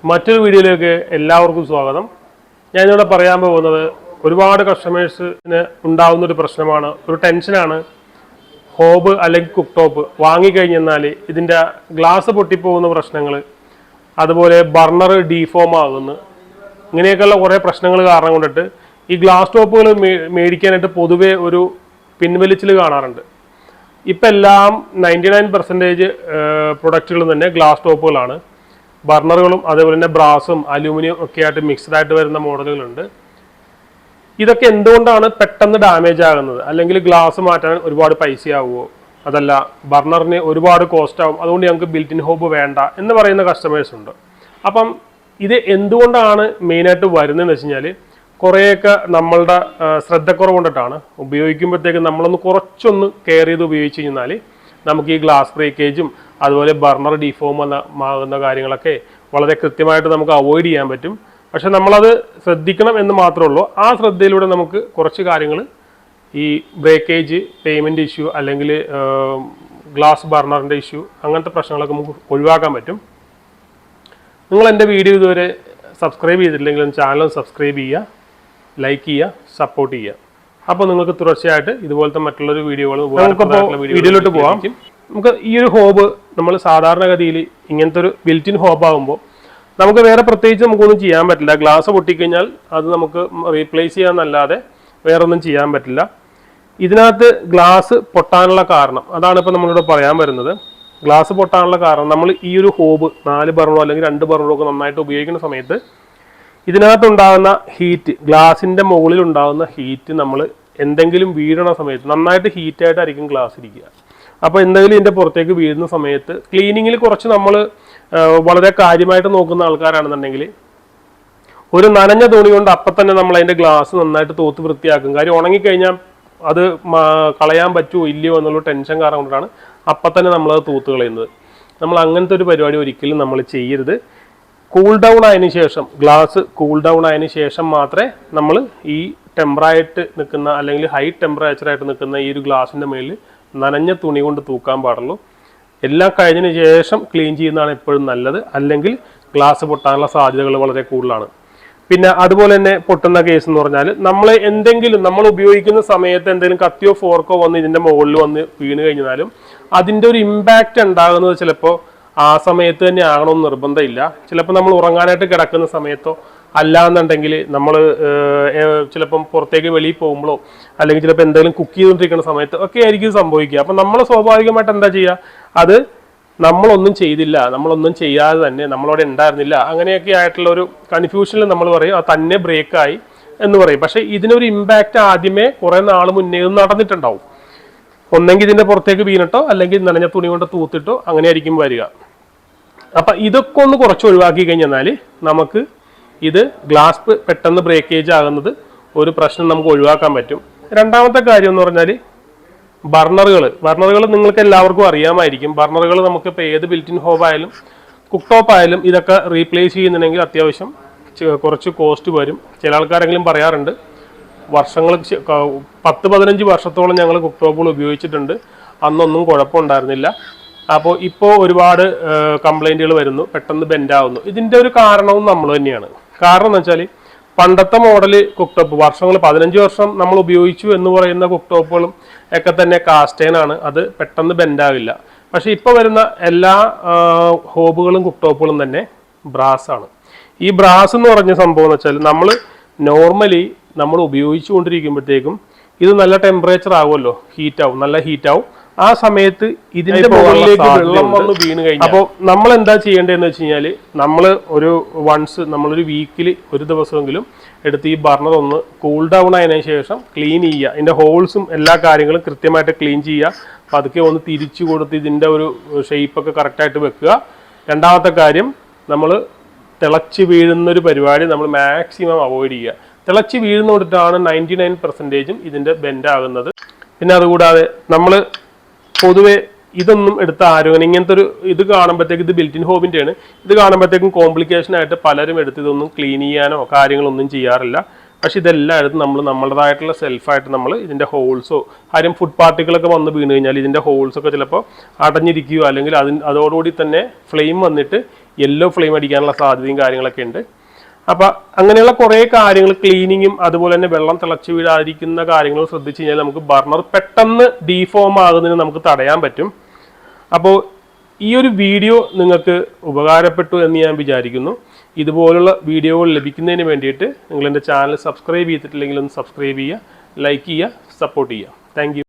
മറ്റൊരു വീഡിയോയിലേക്ക് എല്ലാവർക്കും സ്വാഗതം. ഞാനിവിടെ പറയാൻ പോകുന്നത് ഒരുപാട് കസ്റ്റമേഴ്സിന് ഉണ്ടാകുന്ന ഒരു പ്രശ്നമാണ്, ഒരു ടെൻഷനാണ്. ഹോബ് അല്ലെങ്കിൽ കുക്ക് ടോപ്പ് വാങ്ങിക്കഴിഞ്ഞാൽ ഇതിൻ്റെ ഗ്ലാസ് പൊട്ടിപ്പോകുന്ന പ്രശ്നങ്ങൾ, അതുപോലെ ബർണർ ഡീഫോം ആകുന്നു, ഇങ്ങനെയൊക്കെയുള്ള കുറേ പ്രശ്നങ്ങൾ കാരണം കൊണ്ടിട്ട് ഈ ഗ്ലാസ് ടോപ്പുകൾ മേടിക്കാനായിട്ട് പൊതുവെ ഒരു പിൻവലിച്ചിൽ കാണാറുണ്ട്. ഇപ്പം എല്ലാം 99% പ്രൊഡക്റ്റുകളും തന്നെ ഗ്ലാസ് ടോപ്പുകളാണ്. ബർണറുകളും അതേപോലെ തന്നെ ബ്രാസും അലൂമിനിയം ഒക്കെ ആയിട്ട് മിക്സ്ഡ് ആയിട്ട് വരുന്ന മോഡലുകളുണ്ട്. ഇതൊക്കെ എന്തുകൊണ്ടാണ് പെട്ടെന്ന് ഡാമേജ് ആകുന്നത്? അല്ലെങ്കിൽ ഗ്ലാസ് മാറ്റാൻ ഒരുപാട് പൈസയാവുമോ, അതല്ല ബർണറിന് ഒരുപാട് കോസ്റ്റ് ആവും, അതുകൊണ്ട് ഞങ്ങൾക്ക് ബിൽറ്റ് ഇൻ ഹോബ് വേണ്ട എന്ന് പറയുന്ന കസ്റ്റമേഴ്സ് ഉണ്ട്. അപ്പം ഇത് എന്തുകൊണ്ടാണ് മെയിനായിട്ട് വരുന്നതെന്ന് വെച്ച് കഴിഞ്ഞാൽ കുറേയൊക്കെ നമ്മളുടെ ശ്രദ്ധക്കുറവ് കൊണ്ടിട്ടാണ്. ഉപയോഗിക്കുമ്പോഴത്തേക്കും നമ്മളൊന്ന് കുറച്ചൊന്ന് കെയർ ചെയ്ത് ഉപയോഗിച്ച് കഴിഞ്ഞാൽ നമുക്ക് ഈ ഗ്ലാസ് ബ്രേക്കേജും അതുപോലെ ബർണർ ഡീഫോം ആകുന്ന കാര്യങ്ങളൊക്കെ വളരെ കൃത്യമായിട്ട് നമുക്ക് അവോയ്ഡ് ചെയ്യാൻ പറ്റും. പക്ഷെ നമ്മളത് ശ്രദ്ധിക്കണം എന്ന് മാത്രമേ ഉള്ളൂ. ആ ശ്രദ്ധയിലൂടെ നമുക്ക് കുറച്ച് കാര്യങ്ങൾ ഈ ബ്രേക്കേജ്, പേയ്മെൻറ്റ് ഇഷ്യൂ അല്ലെങ്കിൽ ഗ്ലാസ് ബർണറിൻ്റെ ഇഷ്യൂ, അങ്ങനത്തെ പ്രശ്നങ്ങളൊക്കെ നമുക്ക് ഒഴിവാക്കാൻ പറ്റും. നിങ്ങൾ എൻ്റെ വീഡിയോ ഇതുവരെ സബ്സ്ക്രൈബ് ചെയ്തിട്ടില്ലെങ്കിൽ ചാനൽ സബ്സ്ക്രൈബ് ചെയ്യുക, ലൈക്ക് ചെയ്യുക, സപ്പോർട്ട് ചെയ്യുക. അപ്പോൾ നിങ്ങൾക്ക് തുടർച്ചയായിട്ട് ഇതുപോലത്തെ മറ്റുള്ളൊരു വീഡിയോയിലോട്ട് പോകാം. നമുക്ക് ഈ ഒരു ഹോബ് നമ്മൾ സാധാരണഗതിയിൽ ഇങ്ങനത്തെ ഒരു ബിൽറ്റ് ഇൻ ഹോബ് ആകുമ്പോൾ നമുക്ക് വേറെ പ്രത്യേകിച്ച് നമുക്കൊന്നും ചെയ്യാൻ പറ്റില്ല. ഗ്ലാസ് പൊട്ടിക്കഴിഞ്ഞാൽ അത് നമുക്ക് റീപ്ലേസ് ചെയ്യാന്നല്ലാതെ വേറെ ഒന്നും ചെയ്യാൻ പറ്റില്ല. ഇതിനകത്ത് ഗ്ലാസ് പൊട്ടാനുള്ള കാരണം അതാണ് ഇപ്പോൾ നമ്മളിവിടെ പറയാൻ വരുന്നത്. ഗ്ലാസ് പൊട്ടാനുള്ള കാരണം, നമ്മൾ ഈ ഒരു ഹോബ് 4 ബർണറോ അല്ലെങ്കിൽ 2 ബർണറോ ഒക്കെ നന്നായിട്ട് ഉപയോഗിക്കുന്ന സമയത്ത് ഇതിനകത്തുണ്ടാകുന്ന ഹീറ്റ്, ഗ്ലാസിൻ്റെ മുകളിൽ ഉണ്ടാകുന്ന ഹീറ്റ് നമ്മൾ എന്തെങ്കിലും വീഴണ സമയത്ത് നന്നായിട്ട് ഹീറ്റായിട്ടായിരിക്കും ഗ്ലാസ് ഇരിക്കുക. അപ്പോൾ എന്തെങ്കിലും ഇതിൻ്റെ പുറത്തേക്ക് വീഴുന്ന സമയത്ത് ക്ലീനിങ്ങിൽ കുറച്ച് നമ്മൾ വളരെ കാര്യമായിട്ട് നോക്കുന്ന ആൾക്കാരാണെന്നുണ്ടെങ്കിൽ ഒരു നനഞ്ഞ തുണി കൊണ്ട് അപ്പം തന്നെ നമ്മൾ അതിൻ്റെ ഗ്ലാസ് നന്നായിട്ട് തൂത്ത് വൃത്തിയാക്കും. കാര്യം ഉണങ്ങിക്കഴിഞ്ഞാൽ അത് കളയാൻ പറ്റുമോ ഇല്ലയോ എന്നുള്ള ടെൻഷൻ കാരണം കൊണ്ടാണ് അപ്പം തന്നെ നമ്മളത് തൂത്ത് കളയുന്നത്. നമ്മൾ അങ്ങനത്തെ ഒരു പരിപാടി ഒരിക്കലും നമ്മൾ ചെയ്യരുത്. കൂൾ ഡൗൺ ആയതിനു ശേഷം, ഗ്ലാസ് കൂൾ ഡൗൺ ആയതിനു ശേഷം മാത്രമേ നമ്മൾ ഈ ടെമ്പറായിട്ട് നിൽക്കുന്ന അല്ലെങ്കിൽ ഹൈ ടെമ്പറേച്ചറായിട്ട് നിൽക്കുന്ന ഈ ഒരു ഗ്ലാസിൻ്റെ മേളിൽ നനഞ്ഞ തുണി കൊണ്ട് തൂക്കാൻ പാടുള്ളൂ. എല്ലാം കഴിഞ്ഞതിന് ശേഷം ക്ലീൻ ചെയ്യുന്നതാണ് എപ്പോഴും നല്ലത്. അല്ലെങ്കിൽ ഗ്ലാസ് പൊട്ടാനുള്ള സാധ്യതകൾ വളരെ കൂടുതലാണ്. പിന്നെ അതുപോലെ തന്നെ പൊട്ടുന്ന കേസ് എന്ന് പറഞ്ഞാൽ നമ്മൾ ഉപയോഗിക്കുന്ന സമയത്ത് എന്തെങ്കിലും കത്തിയോ ഫോർക്കോ വന്ന് ഇതിൻ്റെ മുകളിൽ വന്ന് വീണ് കഴിഞ്ഞാലും അതിൻ്റെ ഒരു ഇമ്പാക്റ്റ് ഉണ്ടാകുന്നത് ചിലപ്പോൾ ആ സമയത്ത് തന്നെ ആകണമെന്ന് നിർബന്ധമില്ല. ചിലപ്പോൾ നമ്മൾ ഉറങ്ങാനായിട്ട് കിടക്കുന്ന സമയത്തോ അല്ലാന്നുണ്ടെങ്കിൽ നമ്മൾ ചിലപ്പം പുറത്തേക്ക് വെളിയിൽ പോകുമ്പോഴോ അല്ലെങ്കിൽ ചിലപ്പോൾ എന്തെങ്കിലും കുക്ക് ചെയ്തുകൊണ്ടിരിക്കുന്ന സമയത്ത് ഒക്കെ ആയിരിക്കും സംഭവിക്കുക. അപ്പം നമ്മൾ സ്വാഭാവികമായിട്ട് എന്താ ചെയ്യുക, അത് നമ്മളൊന്നും ചെയ്തില്ല, നമ്മളൊന്നും ചെയ്യാതെ തന്നെ നമ്മളവിടെ ഉണ്ടായിരുന്നില്ല, അങ്ങനെയൊക്കെ ആയിട്ടുള്ള ഒരു കൺഫ്യൂഷനിൽ നമ്മൾ പറയും അത് തന്നെ ബ്രേക്കായി എന്ന് പറയും. പക്ഷേ ഇതിനൊരു ഇമ്പാക്റ്റ് ആദ്യമേ കുറേ നാൾ മുന്നേ നടന്നിട്ടുണ്ടാവും. ഒന്നെങ്കിൽ ഇതിൻ്റെ പുറത്തേക്ക് വീണിട്ടോ അല്ലെങ്കിൽ നനഞ്ഞ തുണി കൊണ്ട് തൂത്തിട്ടോ അങ്ങനെ ആയിരിക്കും വരിക. അപ്പം ഇതൊക്കെ ഒന്ന് കുറച്ച് ഒഴിവാക്കി കഴിഞ്ഞാൽ നമുക്ക് ഇത് ഗ്ലാസ് പെട്ടെന്ന് ബ്രേക്കേജ് ആകുന്നത് ഒരു പ്രശ്നം നമുക്ക് ഒഴിവാക്കാൻ പറ്റും. രണ്ടാമത്തെ കാര്യം എന്ന് പറഞ്ഞാൽ ബർണറുകൾ നിങ്ങൾക്ക് എല്ലാവർക്കും അറിയാമായിരിക്കും. ബർണറുകൾ നമുക്ക് ഇപ്പോൾ ഏത് ബിൽറ്റ് ഇൻ ഹോബ് ആയാലും കുക്ക് ടോപ്പ് ആയാലും ഇതൊക്കെ റീപ്ലേസ് ചെയ്യുന്നുണ്ടെങ്കിൽ അത്യാവശ്യം കുറച്ച് കോസ്റ്റ് വരും. ചില ആൾക്കാരെങ്കിലും പറയാറുണ്ട് വർഷങ്ങൾ 10-15 വർഷത്തോളം ഞങ്ങൾ കുക്ക് ടോപ്പുകൾ ഉപയോഗിച്ചിട്ടുണ്ട്, അന്നൊന്നും കുഴപ്പമുണ്ടായിരുന്നില്ല. അപ്പോൾ ഇപ്പോൾ ഒരുപാട് കംപ്ലൈൻറ്റുകൾ വരുന്നു, പെട്ടെന്ന് ബെൻഡാവുന്നു. ഇതിൻ്റെ ഒരു കാരണവും നമ്മൾ തന്നെയാണ്. കാരണം എന്ന് വെച്ചാൽ പണ്ടത്തെ മോഡൽ കുക്ക് ടോപ്പ് വർഷങ്ങൾ 15 വർഷം നമ്മൾ ഉപയോഗിച്ചു എന്ന് പറയുന്ന കുക്ക് ടോപ്പുകളും ഒക്കെ തന്നെ കാസ്റ്റേനാണ്, അത് പെട്ടെന്ന് ബെൻഡാവില്ല. പക്ഷേ ഇപ്പോൾ വരുന്ന എല്ലാ ഹോബുകളും കുക്ക് ടോപ്പുകളും തന്നെ ബ്രാസാണ്. ഈ ബ്രാസ് എന്ന് പറഞ്ഞ സംഭവം എന്ന് വെച്ചാൽ നോർമലി നമ്മൾ ഉപയോഗിച്ചു കൊണ്ടിരിക്കുമ്പോഴത്തേക്കും ഇത് നല്ല ടെമ്പറേച്ചർ ആവുമല്ലോ, നല്ല ഹീറ്റാവും. ആ സമയത്ത് ഇതിന്റെ മുകളിലേക്ക് വെള്ളം വന്ന് വീണ് കഴിഞ്ഞാൽ അപ്പോൾ നമ്മൾ എന്താ ചെയ്യേണ്ടതെന്ന് വെച്ച് കഴിഞ്ഞാൽ നമ്മളൊരു വീക്കിൽ ഒരു ദിവസമെങ്കിലും എടുത്ത് ഈ ബർണർ ഒന്ന് കൂൾ ഡൗൺ ആയതിനു ശേഷം ക്ലീൻ ചെയ്യുക. ഇതിൻ്റെ ഹോൾസും എല്ലാ കാര്യങ്ങളും കൃത്യമായിട്ട് ക്ലീൻ ചെയ്യുക. പതുക്കെ ഒന്ന് തിരിച്ചു കൊടുത്ത് ഇതിൻ്റെ ഒരു ഷേപ്പൊക്കെ കറക്റ്റായിട്ട് വെക്കുക. രണ്ടാമത്തെ കാര്യം, നമ്മൾ തിളച്ച് വീഴുന്നൊരു പരിപാടി നമ്മൾ മാക്സിമം അവോയ്ഡ് ചെയ്യുക. തിളച്ച് വീഴുന്ന കൊടുത്തിട്ടാണ് 99% ഇതിൻ്റെ ബെൻഡാകുന്നത്. പിന്നെ അതുകൂടാതെ നമ്മൾ പൊതുവെ ഇതൊന്നും എടുത്ത് ആരോഗ്യം ഇങ്ങനത്തെ ഒരു ഇത് കാണുമ്പോഴത്തേക്ക്, ഇത് ബിൽറ്റ് ഇൻ ഹോബിൻ്റെയാണ്, ഇത് കാണുമ്പോഴത്തേക്കും കോംപ്ലിക്കേഷൻ ആയിട്ട് പലരും എടുത്ത് ഇതൊന്നും ക്ലീൻ ചെയ്യാനോ കാര്യങ്ങളൊന്നും ചെയ്യാറില്ല. പക്ഷെ ഇതെല്ലാം എടുത്ത് നമ്മളുടേതായിട്ടുള്ള സെൽഫായിട്ട് നമ്മൾ ഇതിൻ്റെ ഹോൾസോ കാര്യം ഫുഡ് പാർട്ടിക്കിളൊക്കെ വന്ന് വീണ് കഴിഞ്ഞാൽ ഇതിൻ്റെ ഹോൾസൊക്കെ ചിലപ്പോൾ അടഞ്ഞിരിക്കുകയോ അല്ലെങ്കിൽ അതോടുകൂടി തന്നെ ഫ്ലെയിം വന്നിട്ട് യെല്ലോ ഫ്ലെയിം അടിക്കാനുള്ള സാധ്യതയും കാര്യങ്ങളൊക്കെ ഉണ്ട്. അപ്പം അങ്ങനെയുള്ള കുറേ കാര്യങ്ങൾ, ക്ലീനിങ്ങും അതുപോലെ തന്നെ വെള്ളം തിളച്ച് വീഴാതിരിക്കുന്ന കാര്യങ്ങൾ ശ്രദ്ധിച്ചു കഴിഞ്ഞാൽ നമുക്ക് ബർണർ പെട്ടെന്ന് ഡീഫോം ആകുന്നതിന് നമുക്ക് തടയാൻ പറ്റും. അപ്പോൾ ഈ ഒരു വീഡിയോ നിങ്ങൾക്ക് ഉപകാരപ്പെട്ടു എന്ന് ഞാൻ വിചാരിക്കുന്നു. ഇതുപോലുള്ള വീഡിയോകൾ ലഭിക്കുന്നതിന് വേണ്ടിയിട്ട് നിങ്ങൾ എൻ്റെ ചാനൽ സബ്സ്ക്രൈബ് ചെയ്തിട്ടില്ലെങ്കിൽ ഒന്ന് സബ്സ്ക്രൈബ് ചെയ്യുക, ലൈക്ക് ചെയ്യുക, സപ്പോർട്ട് ചെയ്യുക. Thank you.